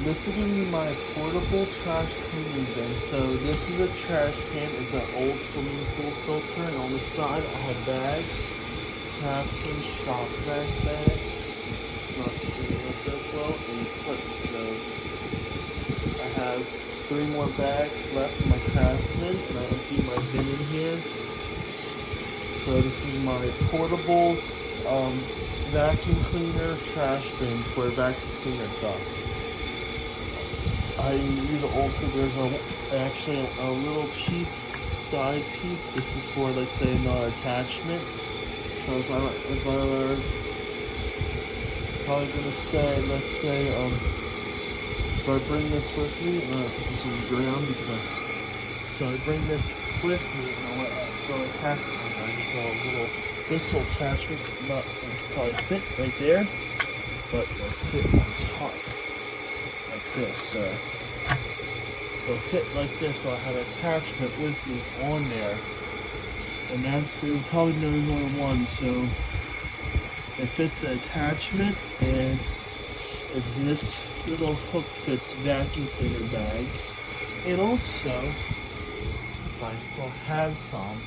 this is going to be my portable trash cleaning bin. So this is a trash can. It's an old swimming pool filter, and on the side I have bags, craftsman shop bags. Not to clean up as well, and clips. So I have 3 more bags left in my craftsman, and I empty my bin in here. So this is my portable vacuum cleaner trash bin for vacuum cleaner dust. I use an old tool. There's actually a little side piece. This is for, like, say, another attachment. So if I were probably gonna say, let's say, if I bring this with me, this is ground because I bring this with me, and I want to throw an attachment. I just throw a little thistle attachment. Not probably fit right there, but it'll fit on top like this. It'll fit like this, so I have an attachment with me on there, and there's probably no more than one. So it fits the attachment, and this little hook fits vacuum cleaner bags, and also if I still have some.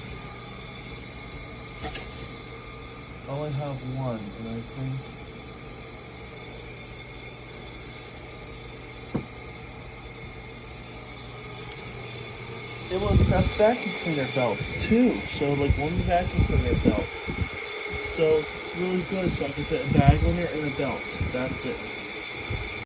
I only have one, and I think it will accept vacuum cleaner belts too. So like one vacuum cleaner belt. So really good. So I can fit a bag on there and a belt. That's it.